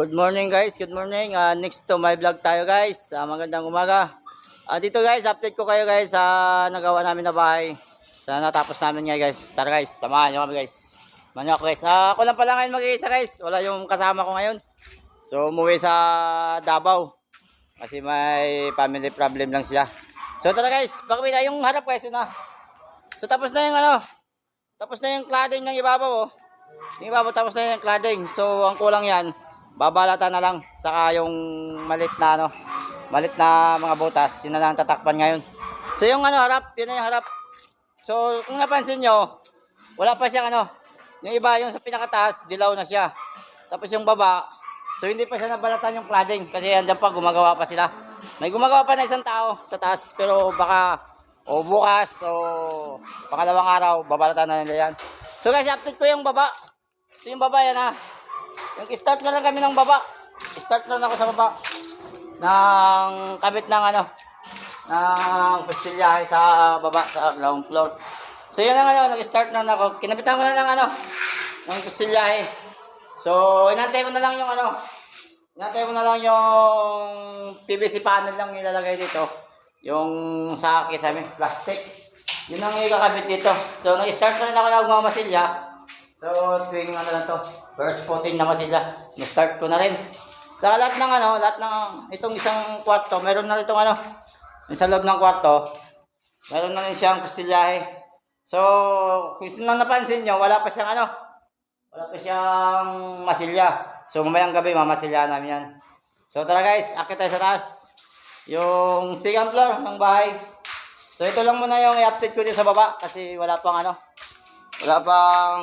Good morning guys, good morning. Next to my vlog tayo guys. Magandang umaga. Dito guys, update ko kayo guys sa nagawa namin na bahay. Sa natapos namin nga guys. Tara guys, samahan nyo kami guys. Samahan nyo ako guys. Ako lang pala ngayon mag-iisa guys. Wala yung kasama ko ngayon. So umuwi sa Davao. Kasi may family problem lang siya. So tara guys, baka yung harap guys yun na. So tapos na yung tapos na yung cladding ng ibabaw oh. Yung ibabaw tapos na yung cladding. So ang kulang yan, babalatan na lang. Saka yung malit na malit na mga butas, yun na lang tatakpan ngayon. So yung harap, yun na yung harap. So kung napansin nyo, wala pa siyang yung iba yung sa pinakataas, dilaw na siya. Tapos yung baba, so hindi pa siya nabalatan yung cladding. Kasi andyan pa, gumagawa pa sila. May gumagawa pa na isang tao sa taas, pero baka o bukas o pangalawang araw, babalatan na nila yan. So guys, update ko yung baba. So yung baba yan yung start na lang kami ng baba. Start na lang ako sa baba. Ng kabit ng ng pastilyahe sa baba, sa ground floor. So yun ang nag-start na ako. Kinabitan ko na lang ng pastilyahe. So inantay ko na lang yung inantay ko na lang yung PVC panel lang ilalagay dito. Yung sa kisame, plastic. Yun ang ikakabit dito. So nag-start na rin ako na magmamasilya. So tuwing na to, first footing na masilya, na-start ko na rin. Sa lahat ng lahat ng itong isang kwarto, meron na rin itong yung sa loob ng kwarto, meron na rin siyang pastilyahe. So kung nang napansin nyo, wala pa siyang wala pa siyang masilya. So mamayang gabi mamasilya namin yan. So tara guys, akit tayo sa taas. Yung second floor ng bahay. So ito lang muna yung i-update ko dito sa baba kasi wala pang wala pang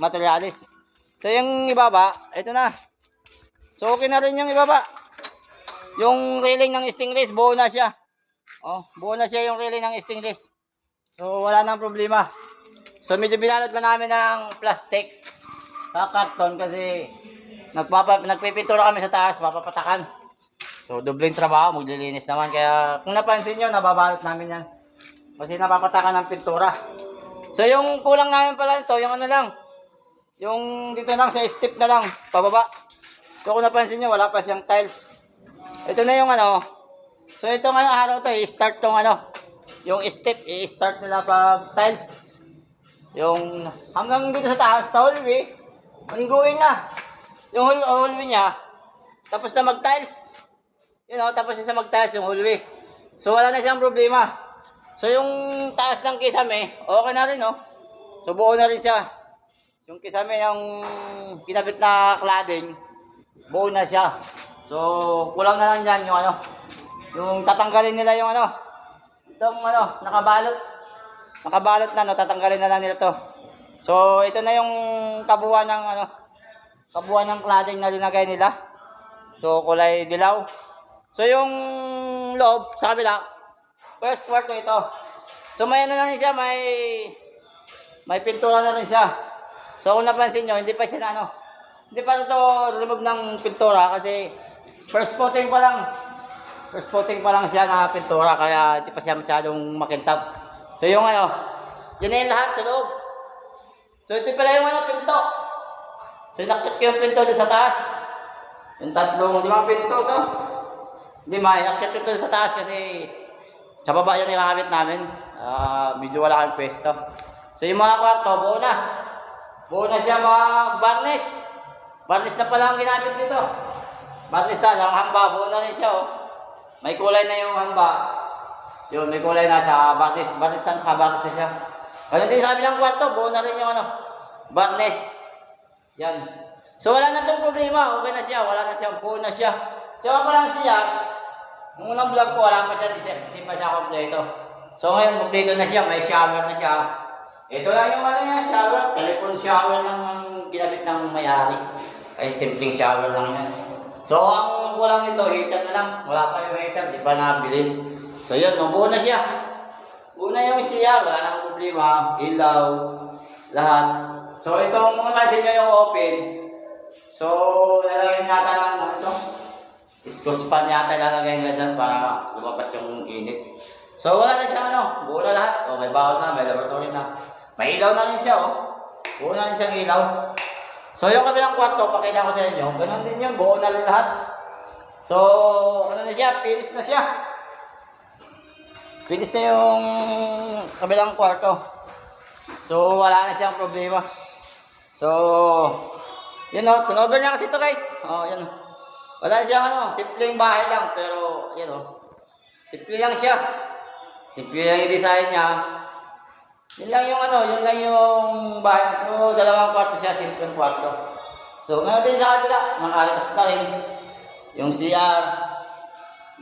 materialis. So yung ibaba, ito na. So okay na rin yung ibaba. Yung railing ng stainless, buo na siya. Oh, buo na siya yung railing ng stainless. So wala nang problema. So medyo binalot na namin ng plastic, karton kasi nagpipintura kami sa taas, mapapatakan. So dobleng trabaho, maglilinis naman. Kaya kung napansin nyo, nababalot namin yan. Kasi napapatakan ng pintura. So yung kulang namin pala ito, yung lang. Yung dito lang sa step na lang, pababa. So kung napansin nyo, wala pa siyang tiles. Ito na yung So ito ngayong araw to, i-start tong yung step, i-start nila pag tiles. Yung hanggang dito sa taas, sa hallway, ongoing na. Yung hallway niya, tapos na mag-tiles. Tapos na siya mag-tiles yung hallway. So wala na siyang problema. So yung taas ng kisame, okay na rin So buo na rin siya. Yung kisame, yung kinabit na cladding, buo na siya. So kulang na lang dyan yung yung tatanggalin nila yung itong nakabalot. Nakabalot na tatanggalin na lang nila to. So ito na yung kabuuan ng kabuuan ng cladding na linagay nila. So kulay dilaw. So yung loob sa kabila, first kwarto ito. So may na rin siya, may pintura na rin siya. So kung napansin nyo, hindi pa siya hindi pa ito remove ng pintura kasi first footing pa lang. First footing pa lang siya na pintura kaya hindi pa siya masyadong makintab. So yung yun na yung lahat sa loob. So ito pala yung pinto. So nakit ko yung pinto doon sa taas. Yung tatlong, di ba pinto to? Hindi nakit ko sa taas kasi sa baba yan ikakabit namin. Medyo wala kang pwesto. So yung mga kwarto, buo na. Buo na siya mga varnish. Varnish na pala ang ginamit dito. Varnish na, sa hamba, buo na rin siya May kulay na yung hamba. Yun, may kulay na sa varnish. Varnish na, nakavarnish na siya. Ganun din sa kabilang kwarto, buo na rin yung varnish. Yan. So wala na itong problema, okay na siya, wala na siya, buo na siya. So ako lang siya, nung unang vlog ko, wala pa siya, hindi pa siya kompleto. So ngayon, kompleto na siya, may shower na siya. Ito lang yung shower, telephone shower lang ang ginamit ng may-ari. Ay simpleng shower lang yan. So ang kulang nito, heater na lang. Wala pa yung heater, di pa nabili. So yun, buo na siya. Buo na yung siya, wala nang problema, ilaw, lahat. So itong mapasin nyo yung open. So lalagyan yata lang Iskos pan yata ilalagay nga dyan para lumabas yung init. So wala na siya buo na lahat. May bawal na, may laboratory na. May ilaw na rin siya Buo na rin siyang ilaw. So yung kabilang kwarto, pakita ko sa inyo, ganun din yun, buo na rin lahat. So, ano na siya, finish na siya. Finish na yung kabilang kwarto. So, wala na siyang problema. So, yun o, turnover na kasi ito guys. O, yun o. Wala na siyang ano, simple yung bahay lang, pero, yun o. Simple lang siya. Simple lang yung design niya. Yun lang yung ano, yun lang yung bahay. Pero, dalawang kwarto siya, simple yung kwarto. So, ngayon din sa kabila, nakalitas na rin. Yung CR.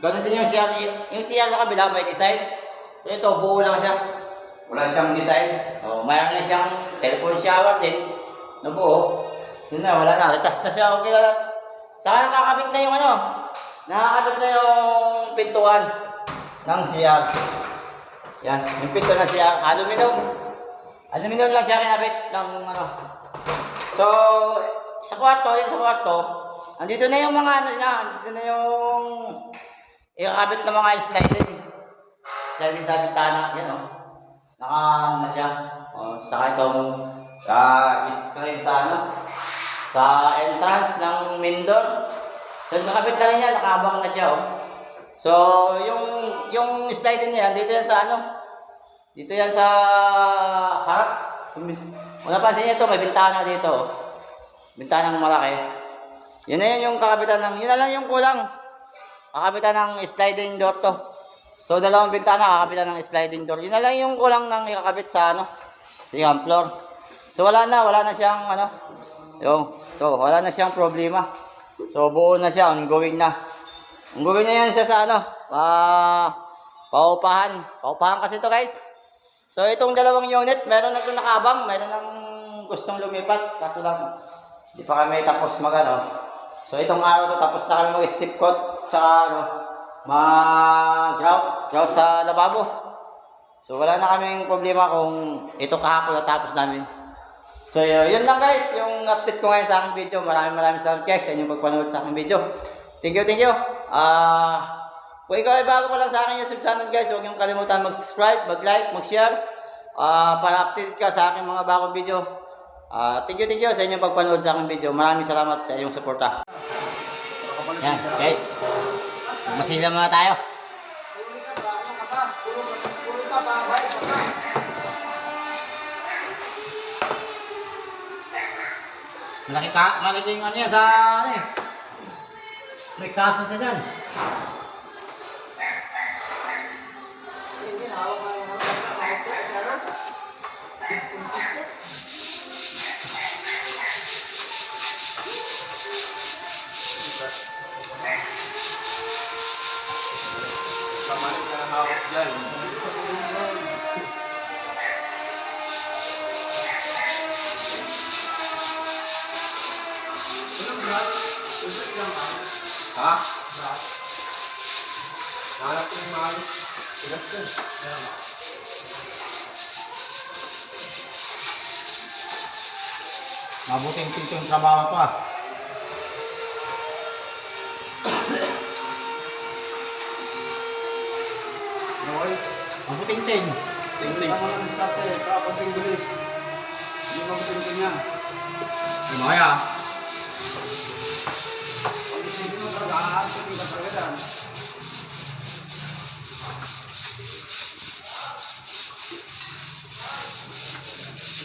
Ganun din yung CR. Yung CR sa kabila, may design. So, ito, buo lang siya. Wala siyang design. O, mayroon na siyang telephone shower din. Na buo. Yun na, wala na. Litas na siya. Okay na. Saka nakakabit na yung ano. Nakakabit na yung pintuan ng CR. Yan. Yung pinto na CR. Aluminum. Aluminum lang siya kinabit ng ano. So, sa kwarto, yun sa kwarto, andito na yung mga ano niya, andito na yung ikakabit na mga sliding. Sliding sa bintana, yan o. Naka na siya. O, saka itong screen sa ano, sa entrance ng main door. So, nakabit na rin yan, nakabang na siya o. So, yung sliding niya, dito yan sa ano, dito yan sa harap. Kung napansin niyo ito, may bintana dito o. Bintanang malaki. Yun na yun yung kakabitan ng, yun na lang yung kulang. Kakabitan ng sliding door to. So, dalawang bintana, kakabitan ng sliding door. Yun na lang yung kulang ng ikakabit sa ano, sa second floor. So, wala na siyang ano, wala na siyang problema. So, buo na siya, ongoing na. Ongoing na yan siya sa ano, paupahan. Paupahan kasi to guys. So, itong dalawang unit, meron na ito nakabang, meron nang gustong lumipat. Kaso lang, di pa kami tapos magano. So itong araw to tapos na kami mag-step coat tsaka ano, mag-grout sa lababo. So wala na kaming problema kung ito kahapon natapos namin. So yun lang guys, yung update ko ngayon sa aking video. Maraming salamat guys sa inyong pagpanood sa aking video. Thank you. Kung ikaw ay bago pa lang sa aking YouTube channel guys, huwag niyong kalimutan mag-subscribe, mag-like, mag-share para update ka sa aking mga bagong video. Thank you sa inyong pagpanood sa aking video. Maraming salamat sa iyong suporta. Yan, guys. Masila muna tayo. Malaki yung ano yan sa ano eh. May kaso sa dyan. Ha? Hanap ko yung mga silas ko. Mabuting pinto yung trabaho ko ah. Mabuting ting. Ting-ting. Ang mga diskarte, kapunting bilis. Hindi mabuting ting yan. Gimaya. Isipin mo talaga, aansin yung kasagadan.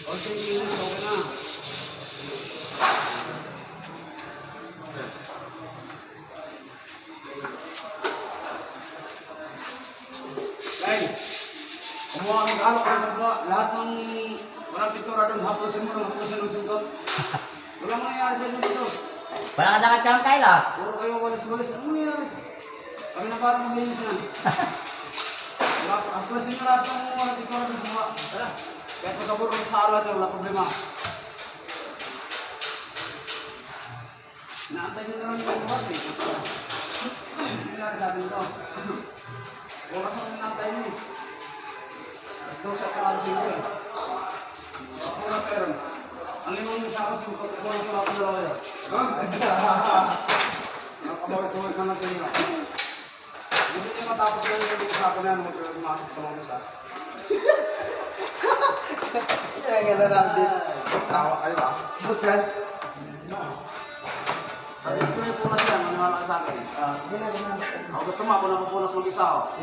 Konting kinis, okay na. Guys, kumuha kami kaalok ng pagba. Lahat ng walang pintura doon, hapusin mo ng singkot. Walang mangyayari sa inyo dito. Wala ka nakatiyang kail ah. Puro kayo walis-walis. Ano yan? Kami na parang maglinis na. Ang klasin nyo lahat ng walang ikaw na gumawa. Kahit magkaburo sa araw natin, wala problema. Naantay nyo na lang yung bukas eh. Ano nangyari sa atin ito? Bukas ang naantay nyo eh. Alas 12 at saka alas 5 eh. Pura pero. Ang limang sa ako sa pagkakulang ko natin dalawa yun. Nakabawit-buwit naman sa inyo. Hindi nyo matapos kayo yung usapan na yan magpumasok sa mga misa. Yan nga na natin. Tawa kayo ba? Bus yan. Sabi ko yung punas yan, maniwala ka sa akin. Ako gusto mo, ako na pupunas mag-isa ako.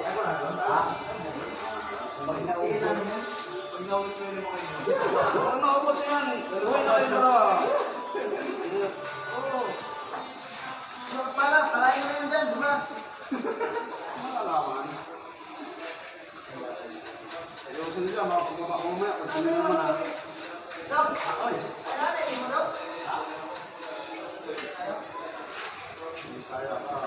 Ha? Pag naubos mo yun mo kayo. Ang naubos yan. Uwi na kayo dalawa. Oo. Palain mo yun dyan, di ba? Makalaman. Ayusin nila, makapagpapa ko mamaya. Pag sila naman ha. Ay. Bisaya ka.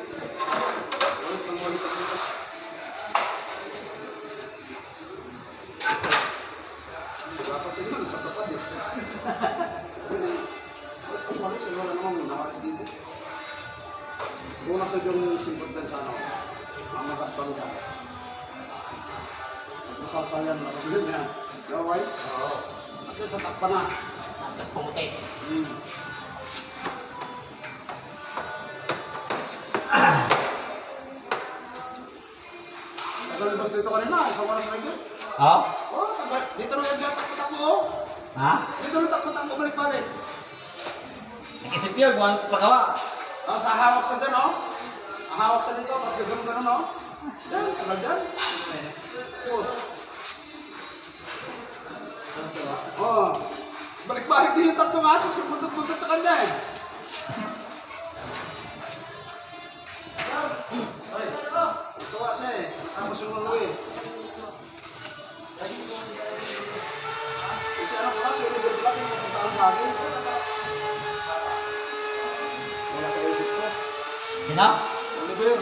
Walis lang walis ang dito. Dapat sila nasa tapad eh. Walis lang walis, wala namang nawalis dito. Kung nasa yung simpot din sa ano, mamagastan ka. Masasayan na kasi yun yan. Alright? Oo. At least sa takpa na. Tapos pumuti. Tagal bas dito kanina, isang oras na yun. Ha? Oh, tagal. Dito na yan, takbo-takbo oh. Ha? Dito na takbo-takbo, balik-balik. Nag-isip yun, kung ano pagawa. Tapos hahawak sa dyan oh. Hahawak sa dito, tapos gano'n-gano'n oh. Yan, tagal dyan. Tapos. Oh. Balik-balik din yung tatlong aso, sumundot-mundot sa kanya eh. Ay, tuwa siya eh. Tapos yung lulu eh. Kasi ano ko kasi, Oliver Black yung napuntaan sa akin. Wala sa isip ko. Sino? Oliver,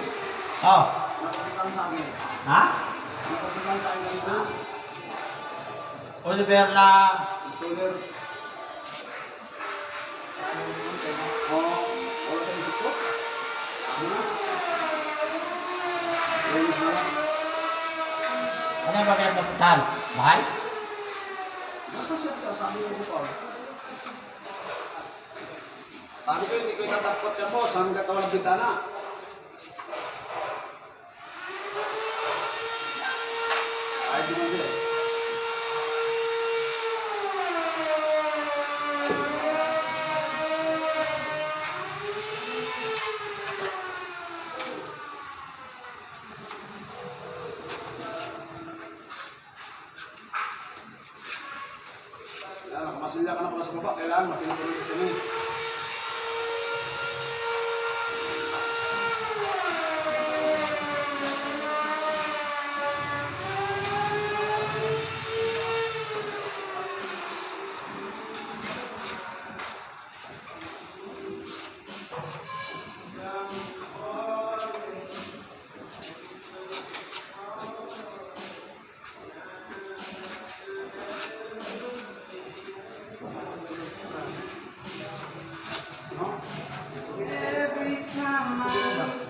Oh. napuntaan sa akin. Ha? Napuntaan sa akin Oliver. Oliver na... Oliver. Oo, wala sa isip ko. Ano na? Release na lang. Ano yung bakit napuntahan? Bahay? Nasa siya ka, sabi ko ko. Sabi ko, hindi ko itatakot yan boss, hanggat walang bintana. Ay, di mo siya. Yan, nakamasilya ka na pala sa baba, kailangan mapinapulog kasi mo. Every time I